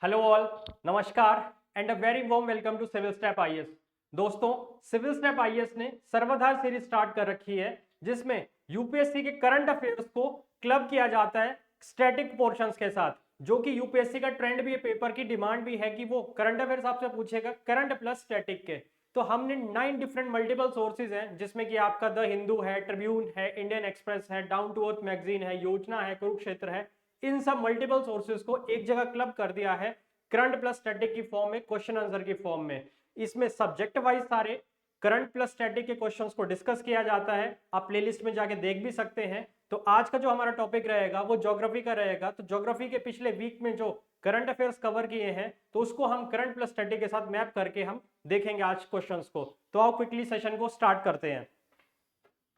Hello all, नमस्कार and a very warm welcome to civil step IAS. दोस्तों, civil step IAS ने Sarvadhar series start कर रखी है जिसमें यूपीएससी के करंट अफेयर्स को क्लब किया जाता है स्टैटिक पोर्शंस के साथ, जो कि यूपीएससी का ट्रेंड भी है, पेपर की डिमांड भी है कि वो करंट अफेयर्स आपसे पूछेगा करंट प्लस स्टैटिक के। तो हमने 9 डिफरेंट मल्टीपल सोर्सेज हैं जिसमें कि आपका द हिंदू है, ट्रिब्यून है, इंडियन एक्सप्रेस है, डाउन टू अर्थ मैगजीन है, योजना है, कुरुक्षेत्र है, इन सब मल्टीपल सोर्सेज को एक जगह क्लब कर दिया है करंट प्लस स्टैटिक की फॉर्म में, क्वेश्चन आंसर की फॉर्म में। इसमें सब्जेक्ट वाइज सारे करंट प्लस स्टैटिक के क्वेश्चंस को डिस्कस किया जाता है। आप प्लेलिस्ट में जाके देख भी सकते हैं। तो आज का जो हमारा टॉपिक रहेगा वो ज्योग्राफी का रहेगा। तो ज्योग्राफी के पिछले वीक में जो करंट अफेयर्स कवर किए हैं तो उसको हम करंट प्लस स्टैटिक के साथ मैप करके हम देखेंगे आज क्वेश्चंस को। तो आओ क्विकली सेशन को स्टार्ट करते हैं।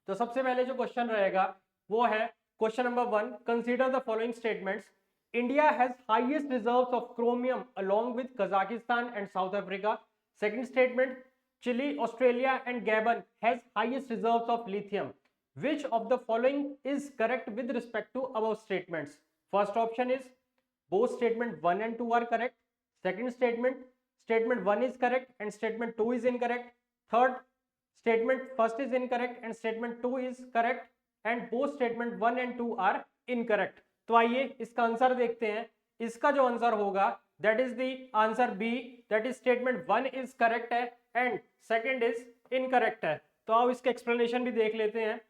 तो सबसे पहले जो क्वेश्चन रहेगा वो है question number 1। Consider the following statements. India has highest reserves of chromium along with Kazakhstan and South Africa. Second statement, Chile, Australia and Gabon has highest reserves of lithium. Which of the following is correct with respect to above statements? First option is both statement 1 and 2 are correct. Second statement, statement 1 is correct and statement 2 is incorrect. Third statement, first is incorrect and statement 2 is correct and both statement 1 and 2 are incorrect. तो आइए इसका answer देखते हैं। इसका जो answer होगा that is the answer B, that is statement 1 is correct है and second is incorrect है। तो आओ इसका एक्सप्लेनेशन भी देख लेते हैं।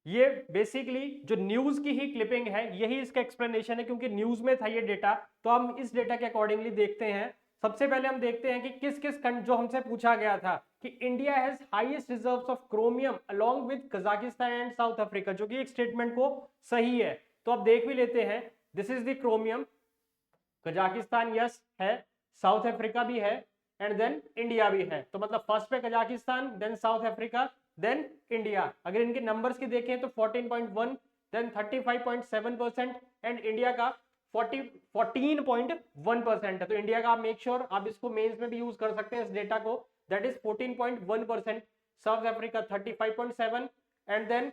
ये बेसिकली जो न्यूज की ही क्लिपिंग है, यही इसका एक्सप्लेनेशन है क्योंकि न्यूज में था ये डेटा। तो हम इस डेटा के अकॉर्डिंगली देखते हैं। सबसे पहले हम देखते हैं कि किस किस जो हमसे पूछा गया था कि India has highest reserves of chromium along with Kazakhstan and South Africa, जो कि एक स्टेटमेंट को सही है। तो अब देख भी लेते हैं। This is the chromium. Kazakhstan yes है, साउथ अफ्रीका भी है एंड देन इंडिया भी है। तो मतलब फर्स्ट पे Kazakhstan, then South Africa, then India. अगर इनके नंबर्स की देखें तो 14.1, देन 35.7% एंड इंडिया का 14.1% है। तो इंडिया का आप मेक श्योर आप इसको मेंस में भी यूज कर सकते हैं इस डेटा को, that is 14.1%। South Africa 35.7 and then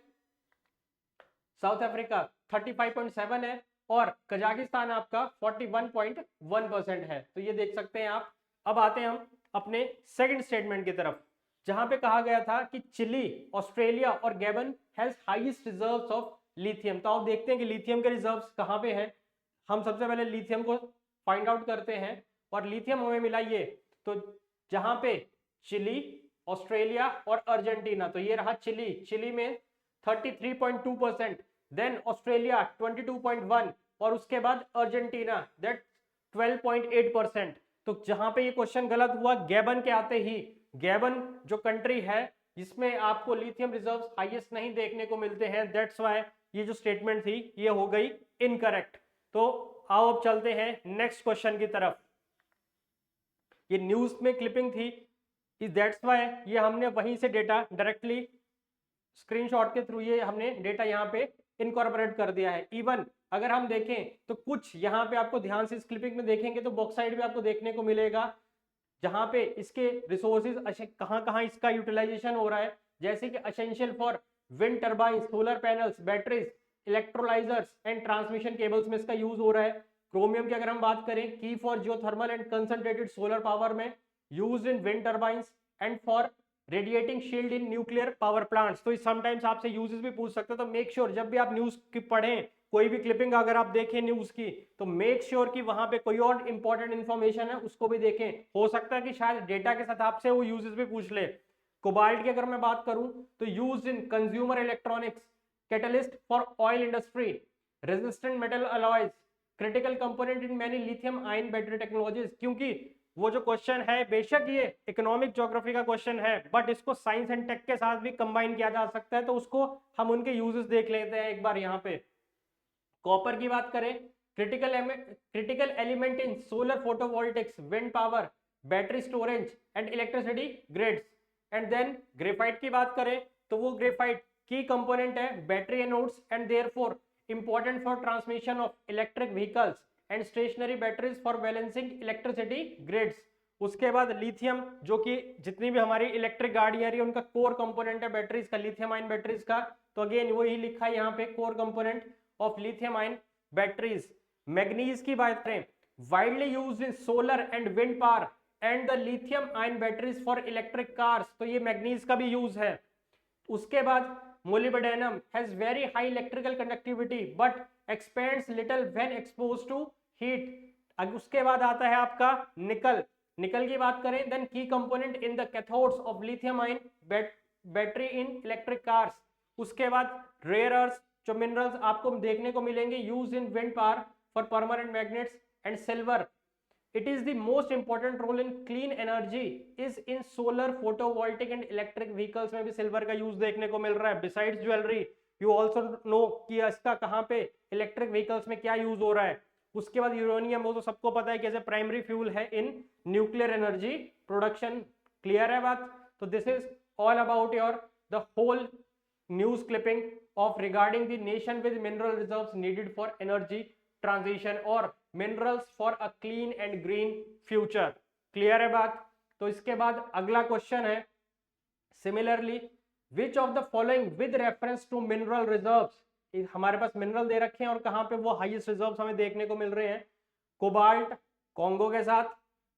South Africa 35.7 है और कजाकिस्तान आपका 41.1% है। तो ये देख सकते हैं आप। अब आते हैं हम अपने सेकंड स्टेटमेंट की तरफ, जहां पे कहा गया था कि चिली, ऑस्ट्रेलिया और Gabon has highest reserves of lithium. तो आप देखते हैं कि लिथियम के रिजर्व्स कहां पे है। हम सबसे पहले लिथियम को फाइंड आउट करते हैं और लिथियम हमें मिला ये, तो जहां पे चिली, ऑस्ट्रेलिया और अर्जेंटीना। तो ये रहा चिली, चिली में 33.2%, देन ऑस्ट्रेलिया 22.1 और उसके बाद अर्जेंटीना दैट 12.8%। तो जहां पे ये क्वेश्चन गलत हुआ गैबन के आते ही, गैबन जो कंट्री है जिसमें आपको लिथियम रिजर्व्स हाईएस्ट नहीं देखने को मिलते हैं, दैट्स व्हाई ये जो स्टेटमेंट थी ये हो गई इनकरेक्ट। तो आओ अब चलते हैं नेक्स्ट क्वेश्चन की तरफ। ये न्यूज में क्लिपिंग थी, दैट्स व्हाई ये हमने वहीं से डेटा डायरेक्टली स्क्रीनशॉट के थ्रू ये हमने डेटा यहाँ पे इनकॉर्पोरेट कर दिया है। इवन अगर हम देखें तो कुछ यहाँ पे आपको ध्यान से इस क्लिपिंग में देखेंगे तो बॉक्साइड भी आपको देखने को मिलेगा, जहां पे इसके रिसोर्सेज कहां इसका यूटिलाइजेशन हो रहा है, जैसे कि essential for wind turbine, solar panels, batteries, electrolysers and transmission cables में इसका यूज हो रहा है। क्रोमियम की अगर हम बात करें, की for geothermal and concentrated solar power में, used in wind turbines and for radiating shield in nuclear power plants. तो समटाइम्स आपसे यूजेस भी पूछ सकते हैं। तो मेक श्योर जब भी आप न्यूज की पढ़ें, कोई भी क्लिपिंग अगर आप देखें न्यूज की, तो मेक श्योर कि वहां पे कोई और इंपॉर्टेंट इंफॉर्मेशन है उसको भी देखें। हो सकता है कि शायद डेटा के साथ आपसे वो यूजेस भी पूछ ले। कोबाल्ट की अगर मैं बात करूं तो used in consumer electronics, catalyst for oil industry, resistant metal alloys, critical component in many lithium ion battery technologies. क्योंकि वो जो क्वेश्चन है बेशक ये इकोनॉमिक ज्योग्राफी का क्वेश्चन है, बट इसको साइंस एंड टेक के साथ भी कंबाइन किया जा सकता है। तो उसको हम उनके यूजेस देख लेते हैं एक बार यहाँ पे। कॉपर की बात करें, critical element in solar photovoltaics, wind power, battery storage and electricity grids. And then graphite की बात करें तो वो ग्रेफाइट की कंपोनेंट है battery anodes and therefore important for transmission of electric vehicles and stationary batteries for balancing electricity grids. उसके बाद lithium, जो कि जितनी भी हमारी इलेक्ट्रिक गाड़ियां रही है उनका कोर कंपोनेंट है बैटरीज का, लिथियम आयन बैटरीज का। तो अगेन वही लिखा है यहाँ पे, core component of lithium ion batteries. Manganese की बात करें widely used in solar and wind power and the lithium ion batteries for electric cars, तो ये मैग्नीज का भी यूज है। उसके बाद molybdenum has very high electrical conductivity but expands little when exposed to heat. अब उसके बाद आता है आपका निकल। निकल की बात करें, देन की component in the cathodes of lithium ion battery in electric cars. उसके बाद रेयर अर्थ जो मिनरल्स आपको देखने को मिलेंगे use in wind power for permanent magnets and silver. It is the most important role in clean energy is in solar, photovoltaic and electric vehicles में भी silver का यूज देखने को मिल रहा है। Besides jewellery, you also know कि इसका कहाँ पे इलेक्ट्रिक व्हीकल्स में क्या यूज हो रहा है। उसके बाद यूरेनियम, वो तो सबको पता है कि एज ए प्राइमरी फ्यूल है in nuclear energy production. Clear है बात? तो this is all about your the whole news clipping of regarding the nation with mineral reserves needed for energy transition और minerals for a clean and green future. Clear है बात? तो इसके बाद अगला क्वेश्चन है similarly which of the following with reference to mineral reserves, हमारे पास मिनरल दे रखे हैं और कहां पे वो हाईएस्ट रिजर्व्स हमें देखने को मिल रहे हैं। कोबाल्ट कॉन्गो के साथ,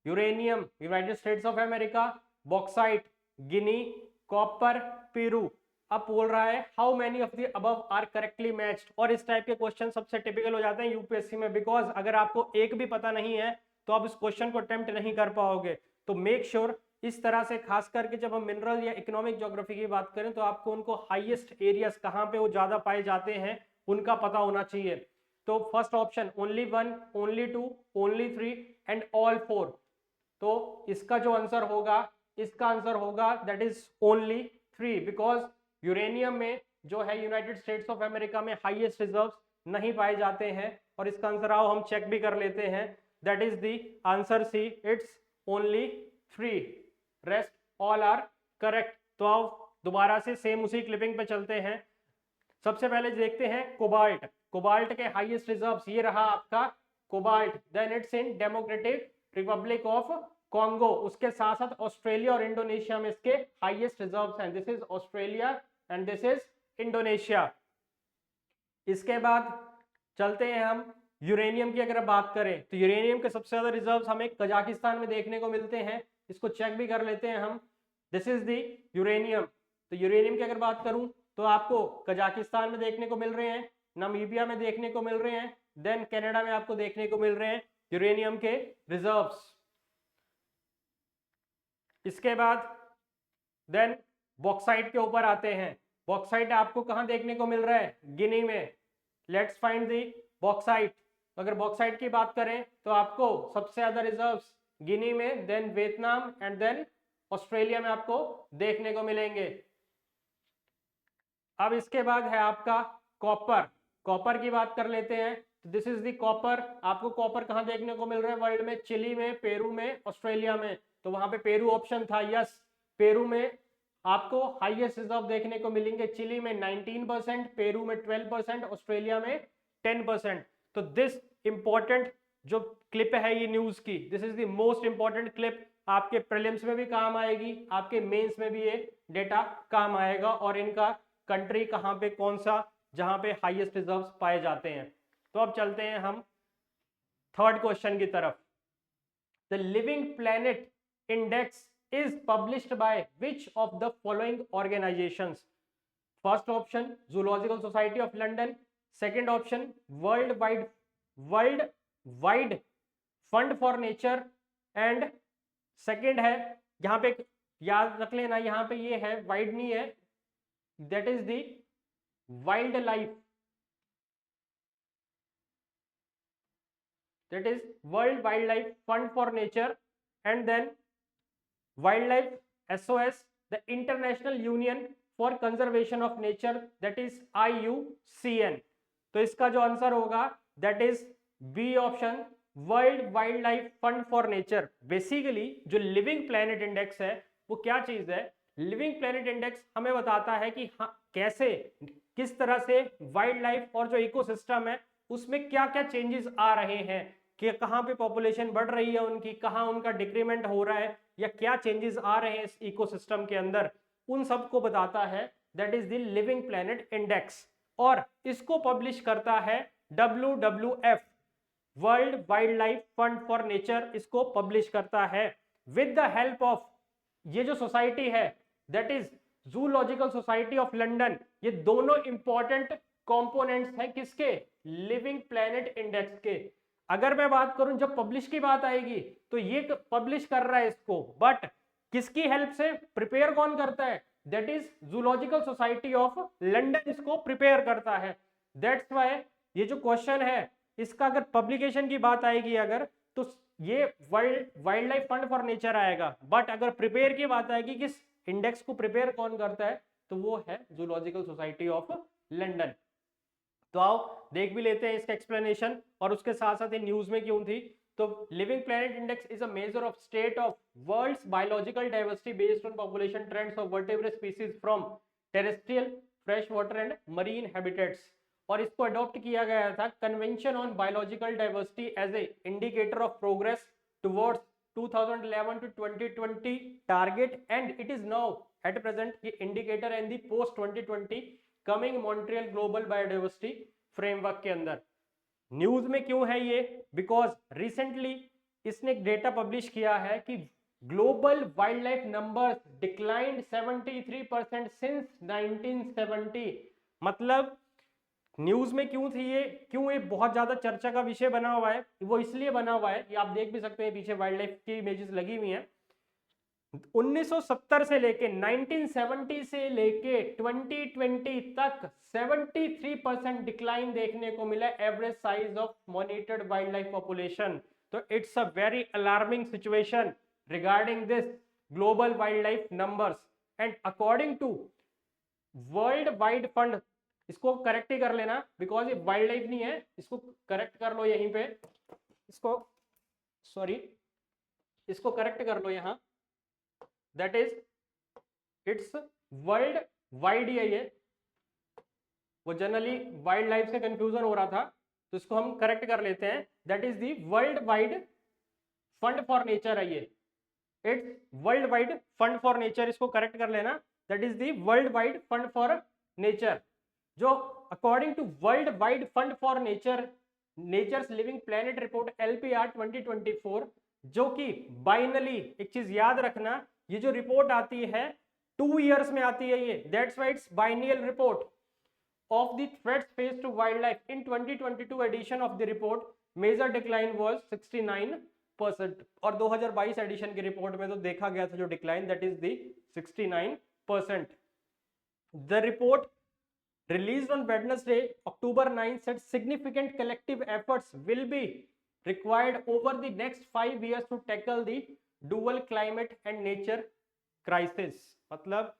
uranium United States of America, bauxite Guinea, copper Peru. अब बोल रहा है how many of the above are correctly matched, और इस टाइप के क्वेश्चन सबसे टिपिकल हो जाते हैं यूपीएससी में, बिकॉज अगर आपको एक भी पता नहीं है तो आप इस क्वेश्चन को अटेम्प्ट नहीं कर पाओगे। तो मेक श्योर इस तरह से, खास करके जब हम मिनरल या इकोनॉमिक ज्योग्राफी की बात करें तो आपको उनको हाईएस्ट एरियाज कहाँ पे वो ज्यादा पाए जाते हैं उनका पता होना चाहिए। तो first option only 1, only 2, only 3 and all 4। तो इसका जो आंसर होगा, इसका आंसर होगा that is only 3, because uranium में जो है यूनाइटेड स्टेट्स ऑफ अमेरिका में हाईएस्ट रिजर्व्स नहीं पाए जाते हैं। और इसका आंसर आओ हम चेक भी कर लेते हैं, that is the answer C, it's only 3, rest all are correct. तो आओ दोबारा से सेम उसी क्लिपिंग पे चलते हैं। सबसे पहले देखते हैं कोबाल्ट। कोबाल्ट के हाईएस्ट रिजर्व्स ये रहा आपका cobalt, then it's in Democratic Republic of Congo. उसके साथ साथ ऑस्ट्रेलिया और इंडोनेशिया में इसके हाईएस्ट रिजर्व्स हैं। This is Australia and this is Indonesia. इसके बाद चलते हैं हम यूरेनियम की अगर बात करें तो यूरेनियम के सबसे ज्यादा रिजर्व्स हमें कजाकिस्तान में देखने को मिलते हैं। इसको चेक भी कर लेते हैं हम। This is the uranium. तो यूरेनियम की अगर बात करूं तो आपको कजाकिस्तान में देखने को मिल रहे हैं, नामीबिया में देखने को मिल रहे हैं, देन कनाडा में आपको देखने को मिल रहे हैं यूरेनियम के रिजर्व्स। इसके बाद देन बॉक्साइट के ऊपर आते हैं। बॉक्साइट आपको कहां देखने को मिल रहा है? गिनी में। Let's find the bauxite. अगर बॉक्साइट की बात करें तो आपको सबसे ज्यादा रिजर्व्स गिनी में, then Vietnam and then Australia में आपको देखने को मिलेंगे। अब इसके बाद है आपका कॉपर। कॉपर की बात कर लेते हैं। This is the copper. आपको कॉपर कहां देखने को मिल रहा है वर्ल्ड में? चिली में, पेरू में, ऑस्ट्रेलिया में। तो वहां पे पेरू ऑप्शन था, यस। पेरू में आपको हाईएस्ट रिजर्व देखने को मिलेंगे, चिली में 19%, पेरू में 12%, ऑस्ट्रेलिया में 10%। तो दिस इंपॉर्टेंट जो क्लिप है ये न्यूज की, this is the most important clip. आपके प्रीलिम्स में भी काम आएगी, आपके मेंस में भी ये डेटा काम आएगा, और इनका कंट्री कहाँ पे कौन सा जहां पे हाईएस्ट रिजर्व्स पाए जाते हैं। तो अब चलते हैं हम थर्ड क्वेश्चन की तरफ। The living planet index is published by which of the following organizations? First option Zoological Society of London, second option World Wide Fund for Nature, and second है, यहाँ पे याद रख लेना, यहाँ पे ये है वाइड नहीं है, that is the wildlife, that is World Wildlife Fund for Nature, and then Wildlife SOS, the International Union for Conservation of Nature, that is IUCN। तो इसका जो आंसर होगा that is B option, world wild life fund for nature. Basically जो living planet index है वो क्या चीज है? लिविंग प्लैनेट इंडेक्स हमें बताता है कि कैसे, किस तरह से वाइल्ड लाइफ और जो इकोसिस्टम है उसमें क्या क्या चेंजेस आ रहे हैं, कि कहाँ पे पॉपुलेशन बढ़ रही है उनकी, कहाँ उनका डिक्रीमेंट हो रहा है, या क्या चेंजेस आ रहे हैं इस इकोसिस्टम के अंदर, उन सब को बताता है। That is the living planet index, और इसको पब्लिश करता है WWF, world wild life fund for nature इसको पब्लिश करता है विद द हेल्प ऑफ ये जो सोसाइटी है that is zoological society of London. ये दोनों इंपॉर्टेंट कंपोनेंट्स हैं किसके, लिविंग प्लेनेट इंडेक्स के। अगर मैं बात करूं जब पब्लिश की बात आएगी तो ये पब्लिश कर रहा है इसको, बट किसकी हेल्प से, प्रिपेयर कौन करता है, that is zoological society of London इसको प्रिपेयर करता है। दैट्स व्हाई ये जो क्वेश्चन है इसका अगर पब्लिकेशन की बात आएगी अगर, तो ये world wild life fund for nature आएगा, बट अगर प्रिपेयर की बात आएगी किस इंडेक्स को प्रिपेयर कौन करता है, तो वो है जूलॉजिकल सोसाइटी ऑफ लंदन। तो आओ देख भी लेते हैं इसका एक्सप्लेनेशन, और उसके साथ साथ ये न्यूज में क्यों थी। तो living planet index is a measure of state of world's biological diversity based on population trends of vertebrate species from terrestrial, fresh water and marine habitats. और इसको अडॉप्ट किया गया था convention on biological diversity as a indicator of progress towards 2011 to 2020 target, and it is now at present ये indicator in the post 2020 coming Montreal global biodiversity framework के अंदर। News में क्यों है ये, बिकॉज रिसेंटली इसने एक डेटा पब्लिश किया है कि global wild life numbers declined 73% since 1970। मतलब न्यूज में क्यों थी ये, क्यों ये बहुत ज्यादा चर्चा का विषय बना हुआ है, वो इसलिए बना हुआ है, ये आप देख भी सकते हैं पीछे वाइल्ड लाइफ की इमेजेस लगी हुई हैं। 1970 से लेके 1970 से लेके 2020 तक 73% डिक्लाइन देखने को मिला average size of monitored wild life population. तो it's a very alarming situation regarding this global wild life numbers, and according to world wide fund, इसको करेक्ट ही कर लेना बिकॉज ये वाइल्ड लाइफ नहीं है, इसको करेक्ट कर लो यहीं पे, इसको सॉरी इसको करेक्ट कर लो यहाँ, that is it's world wide ये, वो जनरली वाइल्ड लाइफ से कंफ्यूजन हो रहा था तो इसको हम करेक्ट कर लेते हैं, that is the world wide fund for nature है ये, it's world wide fund for nature, इसको करेक्ट कर लेना, that is the world wide fund for nature, जो according to world wide fund for nature nature's living planet report LPR 2024, जो कि बाइनली, एक चीज याद रखना, ये जो रिपोर्ट आती है 2 ईयर्स में आती है ये, that's why it's biennial report of the threats faced to wildlife. In 2022 edition of the report major decline was 69%, और 2022 एडिशन की रिपोर्ट में तो देखा गया था जो decline, that is the 69%। The report released on Wednesday, October 9, said significant collective efforts will be required over the next 5 years to tackle the dual climate and nature crisis। मतलब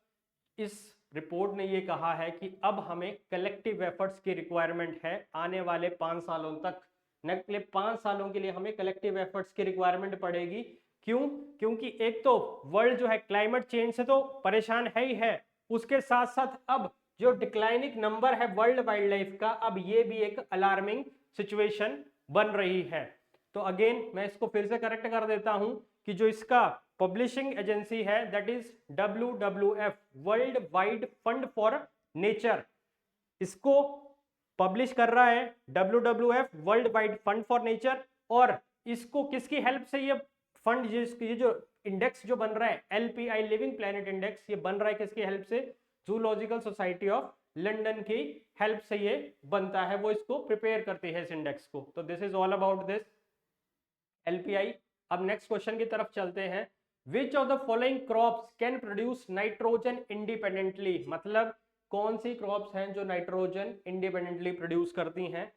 इस report ने ये कहा है कि अब हमें कलेक्टिव एफर्ट्स की रिक्वायरमेंट है आने वाले 5 सालों तक, अगले 5 सालों के लिए हमें कलेक्टिव एफर्ट्स की रिक्वायरमेंट पड़ेगी। क्यों? क्योंकि एक तो वर्ल्ड जो है क्लाइमेट चेंज से तो परेशान है ही है, उसके साथ साथ अब जो डिक्लाइनिंग नंबर है वर्ल्ड वाइल्ड लाइफ का, अब ये भी एक अलार्मिंग सिचुएशन बन रही है। तो अगेन मैं इसको फिर से करेक्ट कर देता हूं कि जो इसका पब्लिशिंग एजेंसी है that is WWF, world wide fund for nature, इसको पब्लिश कर रहा है WWF, world wide fund for nature. और इसको किसकी हेल्प से ये फंड, ये जो इंडेक्स जो बन रहा है LPI लिविंग प्लेनेट इंडेक्स, ये बन रहा है किसकी हेल्प से, जूलॉजिकल सोसाइटी ऑफ लंदन की हेल्प से ये बनता है, वो इसको प्रिपेयर करती है इस इंडेक्स को। तो this is all about this LPI। अब नेक्स्ट क्वेश्चन की तरफ चलते हैं, विच of the following crops can produce nitrogen independently, मतलब कौन सी क्रॉप्स हैं जो नाइट्रोजन इंडिपेंडेंटली प्रोड्यूस करती हैं।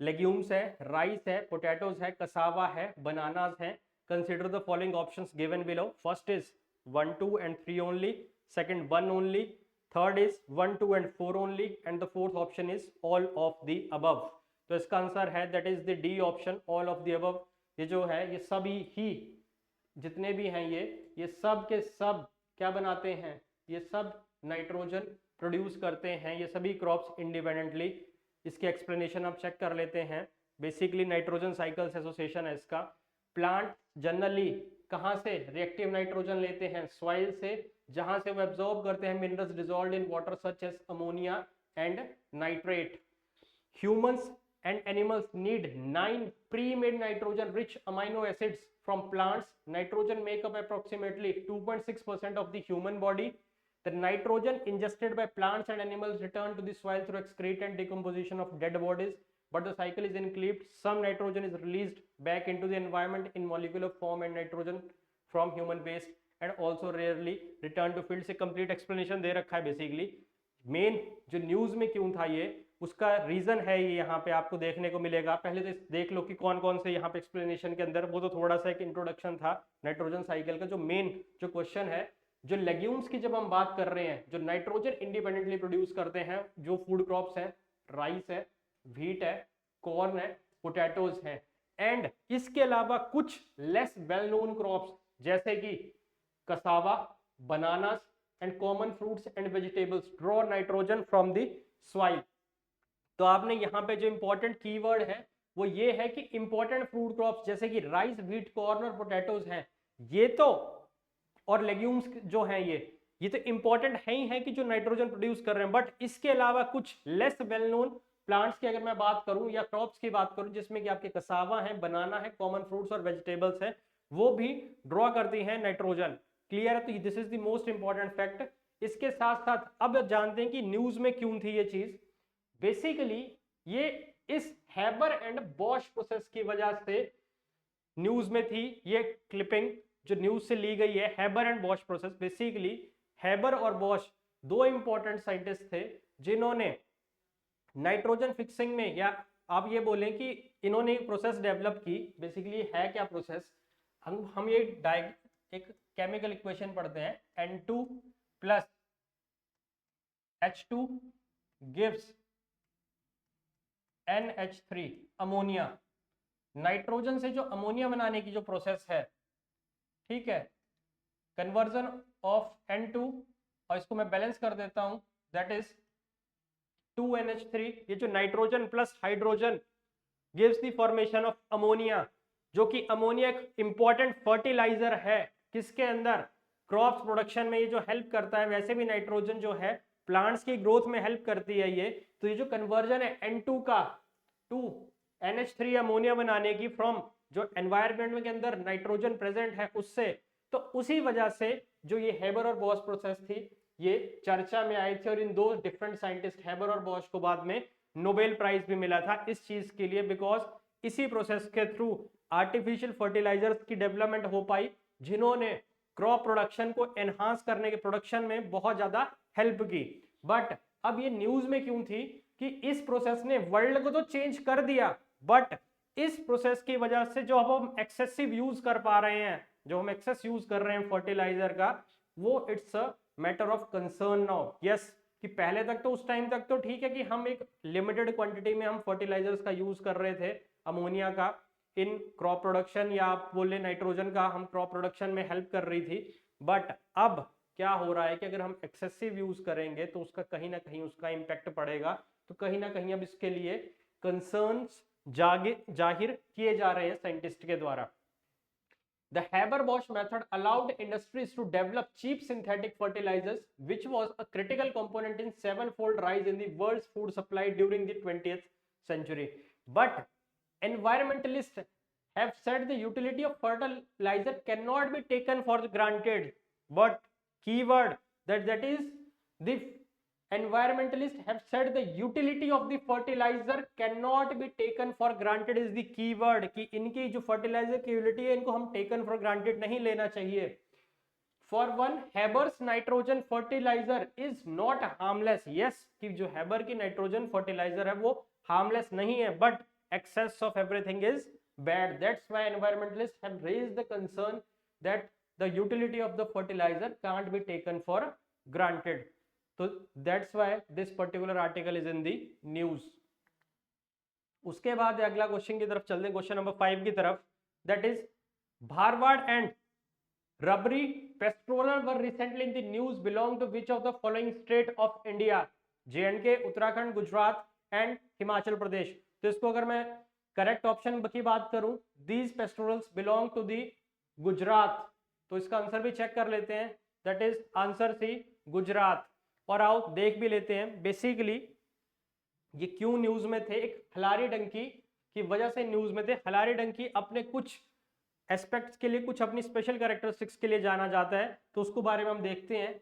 लेग्यूम्स है, राइस है, पोटैटोज है, कसावा है, बनानाज है। Consider the following options given below, first is 1, 2 and 3 only, second 1 only, third is 1, 2 and 4 only, and the fourth option is all of the above। तो इसका answer है that is the D option, all of the above। ये जो है ये सभी ही जितने भी हैं ये सब के सब क्या बनाते हैं, ये सब नाइट्रोजन प्रोड्यूस करते हैं, ये सभी क्रॉप्स इंडिपेंडेंटली। इसकी एक्सप्लेनेशन आप चेक कर लेते हैं। बेसिकली नाइट्रोजन साइकिल्स एसोसिएशन है इसका। प्लांट जनरली कहाँ से रिएक्टिव नाइट्रोजन लेते हैं, सॉइल से, जहां से वो एब्जॉर्ब करते हैं minerals dissolved in water such as ammonia and nitrate. Humans and animals need 9 pre-made nitrogen rich amino acids from plants. Nitrogen make up approximately 2.6% of the human body. The nitrogen ingested by plants and animals return to the soil through excrete and decomposition of dead bodies, but the cycle is incomplete. Some nitrogen is released back into the environment in molecular form and nitrogen from human waste and also rarely return to field. से complete explanation दे रखा है basically. Main जो news में क्यों था ये, उसका reason है ये यहाँ पे आपको देखने को मिलेगा. पहले तो देख लो कि कौन कौन से यहाँ पे एक्सप्लेनेशन के अंदर, वो तो थोड़ा सा एक इंट्रोडक्शन था नाइट्रोजन साइकिल का. जो मेन जो क्वेश्चन है, जो लेग्यूम्स की जब हम बात कर रहे हैं, जो नाइट्रोजन इंडिपेंडेंटली प्रोड्यूस करते हैं, जो फूड क्रॉप्स हैं, राइस है, व्हीट है, कॉर्न है, पोटैटोज है, एंड इसके अलावा कुछ लेस वेल नोन क्रॉप्स जैसे कि cassava, bananas and common fruits and vegetables draw nitrogen from the soil. तो आपने यहाँ पे जो इंपॉर्टेंट कीवर्ड है वो ये है कि इंपॉर्टेंट फूड क्रॉप्स जैसे कि राइस, व्हीट, कॉर्न और पोटैटोज हैं, ये तो, और लेग्यूम्स जो हैं ये तो इंपॉर्टेंट है ही है कि जो नाइट्रोजन प्रोड्यूस कर रहे हैं. बट इसके अलावा कुछ लेस वेल नोन प्लांट्स की अगर मैं बात करूं या क्रॉप्स की बात करूं, जिसमें कि आपके कसावा है, बनाना है, कॉमन फ्रूट्स और वेजिटेबल्स है, वो भी ड्रॉ करती हैं नाइट्रोजन. क्लियर है? तो this is the most important fact. इसके साथ साथ अब जानते हैं कि न्यूज में क्यों थी ये चीज. बेसिकली ये इस हैबर एंड बॉश प्रोसेस की वजह से न्यूज में थी. ये क्लिपिंग जो न्यूज से ली गई है, Haber and Bosch process. Basically Haber और बॉश दो इंपॉर्टेंट साइंटिस्ट थे जिन्होंने नाइट्रोजन फिक्सिंग में, या आप ये बोलें कि इन्होंने एक प्रोसेस डेवलप की. बेसिकली है क्या प्रोसेस, हम ये एक केमिकल इक्वेशन पढ़ते हैं, N2 plus H2 gives NH3 ammonia. Nitrogen से जो अमोनिया बनाने की जो प्रोसेस है, ठीक है, कन्वर्जन ऑफ N2, और इसको मैं बैलेंस कर देता हूं, दैट इज 2NH3. ये जो nitrogen plus hydrogen gives the formation of ammonia, जो कि अमोनिया एक इंपॉर्टेंट फर्टिलाइजर है किसके अंदर, क्रॉप्स प्रोडक्शन में ये जो हेल्प करता है. वैसे भी नाइट्रोजन जो है प्लांट्स की ग्रोथ में हेल्प करती है ये. तो ये जो कन्वर्जन है N2 का 2NH3 अमोनिया बनाने की फ्रॉम जो एनवायरनमेंट के अंदर नाइट्रोजन प्रेजेंट है उससे, तो उसी वजह से जो ये हैबर और बॉश प्रोसेस थी ये चर्चा में आई थी. और इन दो डिफरेंट साइंटिस्ट हैबर और बॉश को बाद में नोबेल प्राइज भी मिला था इस चीज के लिए, बिकॉज इसी प्रोसेस के थ्रू आर्टिफिशियल फर्टिलाइजर्स की डेवलपमेंट हो पाई, जिन्होंने क्रॉप प्रोडक्शन को एनहांस करने के प्रोडक्शन में बहुत ज्यादा हेल्प की. बट अब ये न्यूज में क्यों थी कि इस प्रोसेस ने वर्ल्ड को तो चेंज कर दिया, बट इस प्रोसेस की वजह से जो अब हम एक्सेसिव यूज कर पा रहे हैं, जो हम एक्सेस यूज कर रहे हैं फर्टिलाइजर का, वो it's a matter of concern now. Yes, कि पहले तक तो, उस टाइम तक तो ठीक है कि हम एक लिमिटेड क्वांटिटी में हम फर्टिलाइजर्स का यूज कर रहे थे, अमोनिया का इन क्रॉप प्रोडक्शन, या आप बोले नाइट्रोजन का हम क्रॉप प्रोडक्शन में हेल्प कर रही थी. बट अब क्या हो रहा है कि अगर हम एक्सेसिव यूज करेंगे तो उसका कहीं ना कहीं उसका इम्पैक्ट पड़ेगा. तो कहीं ना कहीं अब इसके लिए कंसर्न्स जाहिर किए जा रहे हैं साइंटिस्ट के द्वारा. The Haber-Bosch method allowed industries to develop cheap synthetic fertilizers, which was a critical component in seven-fold rise in the world's food supply during the 20th century. But environmentalists have said the utility of fertilizer cannot be taken for granted. But keyword that is the environmentalists have said the utility of the fertilizer cannot be taken for granted is the keyword, कि इनकी जो fertilizer की utility है इनको हम taken for granted नहीं लेना चाहिए. For one, Haber's nitrogen fertilizer is not harmless. Yes, कि जो Haber की nitrogen fertilizer है वो harmless नहीं है, but excess of everything is bad. That's why environmentalists have raised the concern that the utility of the fertilizer can't be taken for granted. तो that's why this particular article is in the news. उसके बाद अगला question की तरफ चलते हैं, question number 5 की तरफ. That is Bharwad and Rabri Petroleum were recently in the news. Belong to which of the following state of India? J&K, Uttarakhand, Gujarat and Himachal Pradesh. तो इसको अगर मैं करेक्ट ऑप्शन की बात करूं, these petroleums belong to the Gujarat, तो इसका आंसर भी चेक कर लेते हैं. That is answer C, Gujarat. और आओ देख भी लेते हैं. बेसिकली ये क्यों न्यूज में थे? एक हलारी डंकी की वजह से न्यूज में थे। हलारी डंकी अपने कुछ एस्पेक्ट्स के लिए, कुछ अपनी स्पेशल कैरेक्टरिस्टिक्स के लिए जाना जाता है, तो उसको बारे में हम देखते हैं।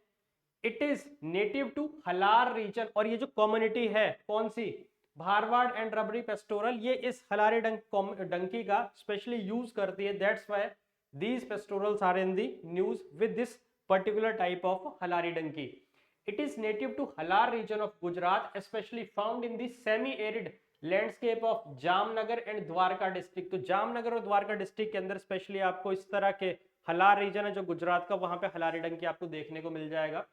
It is native to Halar region, और ये जो कम्युनिटी है कौन सी, भारवाड़ एंड रबरी पेस्टोरल, ये इस हलारी डंकी का स्पेशली यूज करती है। That's why these pastorals are in the news with this particular type of halari donkey. It is native to Halar region of Gujarat, especially found in the semi-arid landscape of Jamnagar and Dwarka district. तो जामनगर और Dwarka district के अंदर specially आपको इस तरह के हलार reason है जो गुजरात का, वहां पे हलारी डंकी आपको देखने को मिल जाएगा।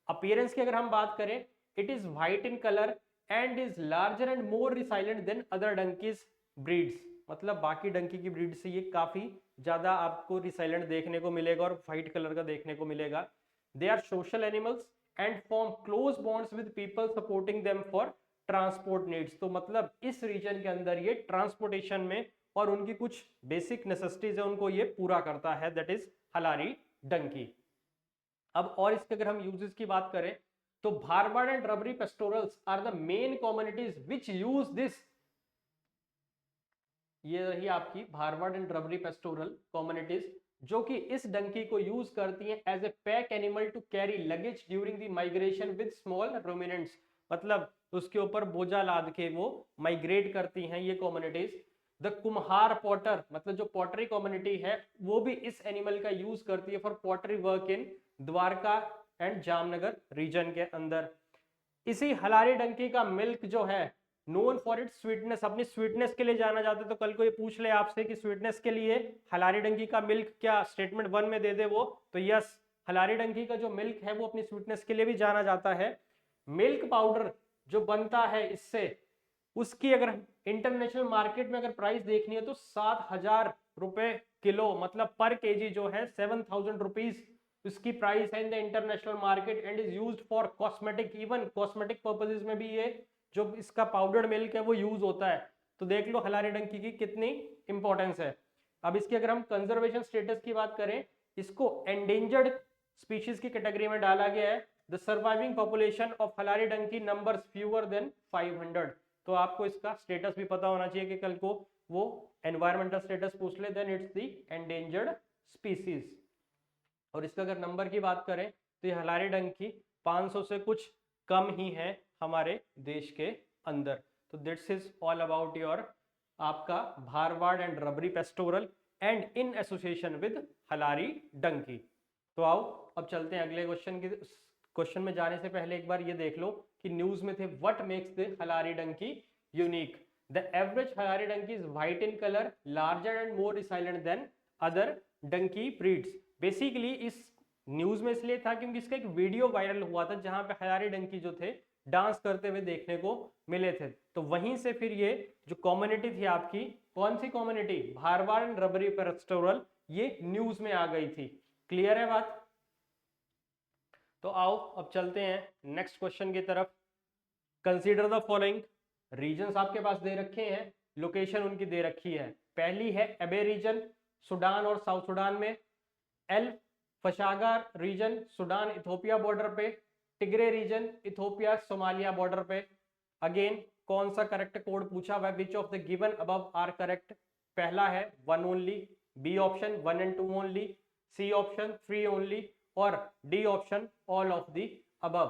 अपीयरेंस की अगर हम बात करें, it is white in colour and is larger and more resilient than other donkeys breeds, मतलब बाकी डंकी की ब्रीड से ये काफी ज्यादा आपको रिसाइलेंट देखने को मिलेगा और व्हाइट कलर का देखने को मिलेगा। They are social animals and form close bonds with people supporting them for transport needs. तो मतलब इस रीजन के अंदर ये ट्रांसपोर्टेशन में और उनकी कुछ बेसिक नेसेसिटीज है उनको ये पूरा करता है, दैट इज हलारी डंकी। अब और इसके अगर हम यूजेस की बात करें तो Bharwad and Rabari pastorals are the main communities which use this. ये रही आपकी Bharwad and Rabari pastoral communities जो कि इस डंकी को यूज करती हैं as a pack animal to carry luggage during the migration with small ruminants, मतलब उसके ऊपर बोझा लाद के वो माइग्रेट करती हैं ये कम्युनिटीज। द कुम्हार पॉटर, मतलब जो पॉटरी कम्युनिटी है वो भी इस एनिमल का यूज करती है for pottery work in Dwarka and Jamnagar region के अंदर। इसी हलारी डंकी का मिल्क जो है नोन फॉर इट स्वीटनेस, अपनी स्वीटनेस के लिए जाना जाता है। तो कल को ये पूछ ले आपसे कि स्वीटनेस के लिए हलारी डंकी का मिल्क क्या स्टेटमेंट 1 में दे दे वो, तो यस, हलारी डंकी का जो मिल्क है वो अपनी स्वीटनेस के लिए भी जाना जाता है। मिल्क पाउडर जो बनता है इससे, उसकी अगर इंटरनेशनल मार्केट में अगर प्राइस देखनी है तो 7,000 रुपए किलो, मतलब पर केजी जो है 7,000 रुपीज उसकी प्राइस है in the international market and is used for cosmetic, even cosmetic purposes में भी ये जो इसका पाउडर्ड मिल्क है वो यूज होता है। तो देख लो हलारी डंकी की कितनी इंपॉर्टेंस है। अब इसकी अगर हम कंजर्वेशन स्टेटस की बात करें, इसको एंडेंजर्ड स्पीशीज की कैटेगरी में डाला गया है। The surviving population of Halari donkey numbers fewer than 500। तो आपको इसका स्टेटस भी पता होना चाहिए कि कल को वो एनवायरमेंटल स्टेटस पूछ ले, then it's the endangered species. और इसका अगर नंबर की बात करें तो ये हलारी डंकी 500 से कुछ कम ही है हमारे देश के अंदर। तो this is all about your आपका Bharwad and Rabari pastoral and in association with Halari donkey. तो आओ अब चलते हैं अगले क्वेश्चन में जाने से पहले एक बार ये देख लो कि न्यूज में थे what makes the Halari donkey unique. The average Halari donkey is white in colour, larger and more resilient than other donkey breeds. Basically इस न्यूज में इसलिए था क्योंकि इसका एक वीडियो वायरल हुआ था जहां पे हलारी डंकी जो थे डांस करते हुए देखने को मिले थे। तो वहीं से फिर ये जो कम्युनिटी थी आपकी, कौन सी community, Bharwad and Rabari pastoral, ये न्यूज में आ गई थी। क्लियर है बात? तो आओ अब चलते हैं नेक्स्ट क्वेश्चन की तरफ। कंसीडर द फॉलोइंग रीजन्स आपके पास दे रखे हैं, लोकेशन उनकी दे रखी है। पहली है एबे रीजन, सूडान और साउथ सूडान में। El Fashaga region, Sudan Ethiopia border पे। Tigray region, Ethiopia Somalia border पे। अगेन कौन सा करेक्ट कोड पूछा हुआ है, which of the given above are correct. पहला है 1 only, B option 1 and 2 only, C option 3 only और D option all of the above.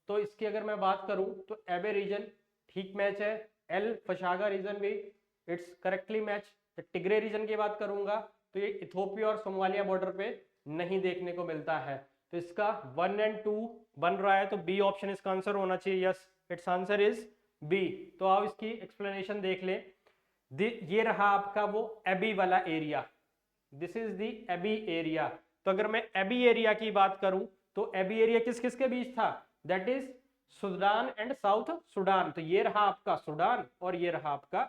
तो इसकी अगर मैं बात करूं तो एबे रीजन ठीक मैच है, एल फशागा रीजन भी it's correctly match. Tigray reason की बात करूंगा तो ये इथोपिया और सोमालिया बॉर्डर पे नहीं देखने को मिलता है। तो इसका 1 and 2 बन रहा है, तो बी ऑप्शन इसका आंसर होना चाहिए। Yes, it's answer is B. तो आप इसकी एक्सप्लेनेशन देख ले। ये रहा आपका वो एबी वाला area, this is the AB area. तो अगर मैं एबी एरिया की बात करूं तो एबी एरिया किस किस के बीच था, that is Sudan and south Sudan. तो ये रहा आपका सूडान और ये रहा आपका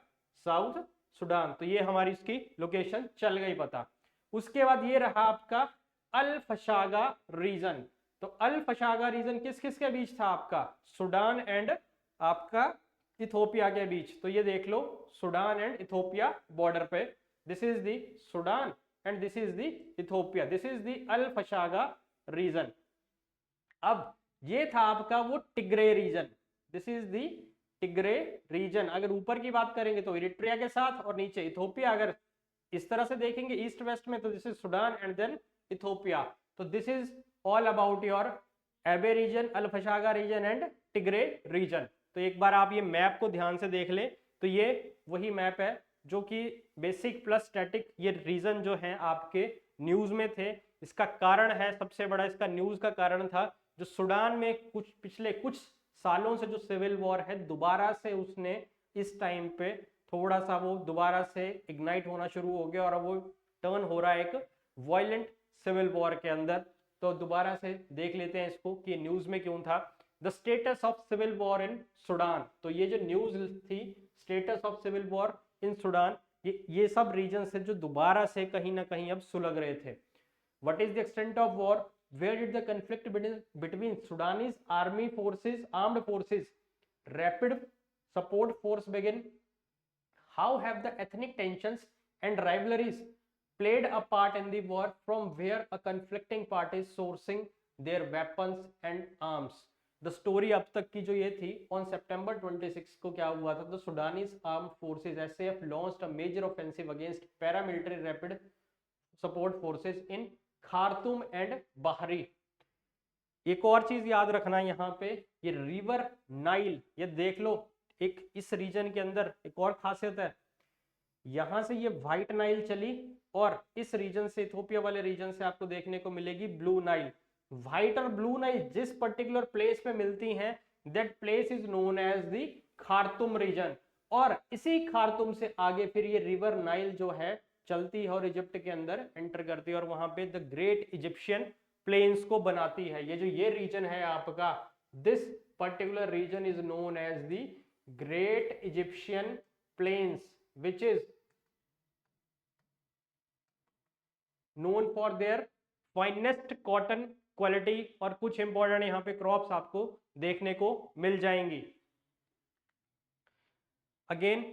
साउथ सूडान। तो ये हमारी इसकी लोकेशन चल गई पता। उसके बाद ये रहा आपका अल फशागा रीजन। तो अल फशागा रीजन किस किस के बीच था आपका, सूडान एंड आपका इथोपिया के बीच। तो ये देख लो सूडान एंड इथोपिया बॉर्डर पे, this is the Sudan and this is the Ethiopia, this is the Al Fashaga region. अब ये था आपका वो Tigray region, this is the Tigray region. अगर ऊपर की बात करेंगे तो इरिट्रिया के साथ और नीचे इथोपिया। अगर इस तरह से देखेंगे ईस्ट वेस्ट में तो this is Sudan and then Ethiopia. तो this is all about your Abyei region, Al Fashaga region and Tigray region. तो एक बार आप ये मैप को ध्यान से देख लें तो ये वही मैप है जो कि बेसिक प्लस स्टैटिक ये रीजन जो है आपके न्यूज में थे। इसका कारण है सबसे बड़ा, इसका न्यूज का कारण था जो सुडान में कुछ पिछले कुछ सालों से जो सिविल वॉर है दोबारा से उसने इस टाइम पे थोड़ा सा वो दोबारा से इग्नाइट होना शुरू हो गया और अब वो टर्न हो रहा है एक वायलेंट सिविल वॉर के अंदर। तो दोबारा से देख लेते हैं इसको कि न्यूज में क्यों था। The status of civil war in Sudan, तो ये जो न्यूज थी status of civil war in Sudan, ये सब रीजन से जो दोबारा से कहीं ना कहीं अब सुलग रहे थे। What is the extent of war, where did the conflict between Sudanese army forces, armed forces, rapid support force begin, how have the ethnic tensions and rivalries played a part in the war, from where a conflicting party is sourcing their weapons and arms। the story अब तक की जो ये थी, on September 26 को क्या हुआ था, the Sudanese armed forces SAF launched a major offensive against paramilitary rapid support forces in Khartoum and Bahri। एक और चीज याद रखना यहाँ पे, ये रिवर नाइल, ये देख लो एक इस रीजन के अंदर एक और खासियत है, यहां से ये व्हाइट नाइल चली और इस रीजन से इथोपिया वाले रीजन से आपको देखने को मिलेगी ब्लू नाइल। व्हाइट और ब्लू नाइल जिस पर्टिकुलर प्लेस पे मिलती हैं that place is known as the Khartoum region. और इसी खार्तुम से आगे फिर ये रिवर नाइल जो है चलती है और इजिप्ट के अंदर एंटर करती है और वहां पे द ग्रेट इजिप्शियन प्लेन्स को बनाती है। ये जो ये रीजन है आपका, this particular region is known as the great Egyptian plains which is known for their finest cotton quality। और कुछ इंपॉर्टेंट यहाँ पे क्रॉप्स आपको देखने को मिल जाएंगी। Again,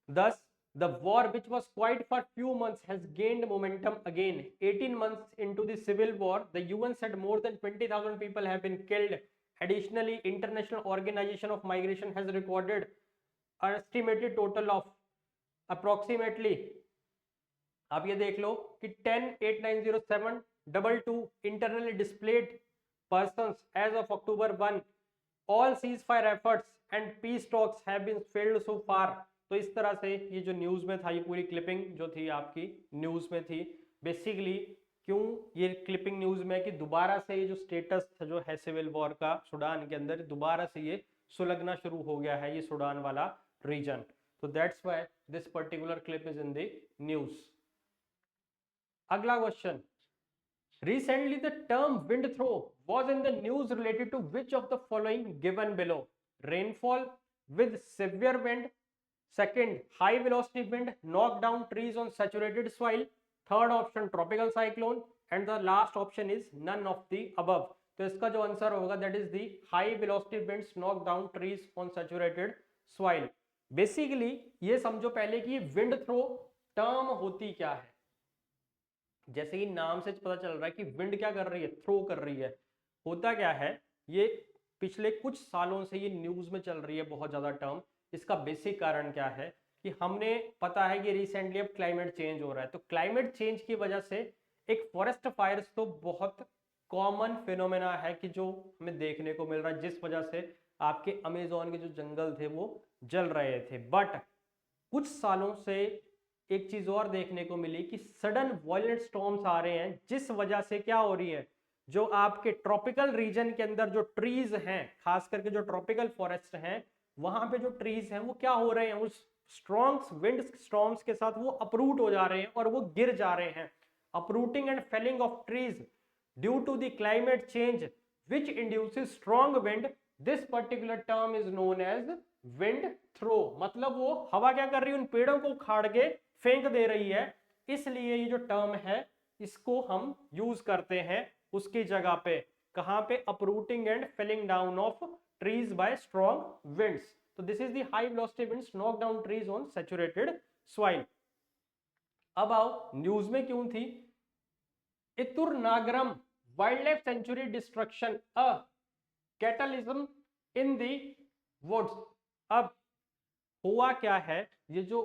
thus the war which was quiet for few months has gained momentum again। 18 months into the civil war, the UN said more than 20,000 people have been killed। Additionally, International Organization of Migration has recorded an estimated total of approximately, आप ये देख लो कि 10,890,722 internally displaced persons as of October 1। All cease fire efforts and peace talks have been failed so far. तो इस तरह से ये जो न्यूज में था, ये पूरी क्लिपिंग जो थी आपकी न्यूज में थी। बेसिकली क्यों ये क्लिपिंग न्यूज में कि दोबारा से ये जो स्टेटस जो है सिविल वॉर का सुडान के अंदर, दोबारा से ये सुलगना शुरू हो गया है ये सुडान वाला reason. So that's why this particular clip is in the news। अगला question, recently the term wind throw was in the news related to which of the following given below? Rainfall with severe wind, second high velocity wind knock down trees on saturated soil, third option tropical cyclone, and the last option is none of the above। तो इसका जो answer होगा that is the high velocity winds knock down trees on saturated soil। Basically ये समझो पहले कि ये wind throw term होती क्या है। जैसे कि नाम से पता चल रहा है कि विंड क्या कर रही है, थ्रो कर रही है। होता क्या है, ये पिछले कुछ सालों से ये न्यूज में चल रही है बहुत ज्यादा टर्म। इसका बेसिक कारण क्या है कि हमने पता है कि रिसेंटली अब क्लाइमेट चेंज हो रहा है, तो क्लाइमेट चेंज की वजह से एक फॉरेस्ट फायर्स तो बहुत कॉमन फिनोमेना है कि जो हमें देखने को मिल रहा है, जिस वजह से आपके अमेजोन के जो जंगल थे वो जल रहे थे। बट कुछ सालों से एक चीज और देखने को मिली कि सडन वायलेंट स्टॉर्म्स आ रहे हैं, जिस वजह से क्या हो रही है, जो आपके ट्रॉपिकल रीजन के अंदर जो ट्रीज हैं, खास करके जो ट्रॉपिकल फॉरेस्ट हैं, वहां पे जो ट्रीज हैं वो क्या हो रहे हैं, उस स्ट्रॉन्ग विंड स्टॉर्म्स के साथ वो अपरूट हो जा रहे हैं और वो गिर जा रहे हैं। Uprooting and felling of trees due to the climate change which induces strong wind, this particular term is known as windthrow. मतलब वो हवा क्या कर रही है, उन पेड़ों को उखाड़ के फेंक दे रही है, इसलिए ये जो टर्म है इसको हम यूज करते हैं उसकी जगह पे। कहां पे, uprooting and falling down of trees by strong winds. तो this is the high velocity winds knock down trees on saturated soil. अब आओ न्यूज में क्यों थी, Eturnagaram wild life sanctuary destruction a cataclysm in the woods. अब हुआ क्या है, ये जो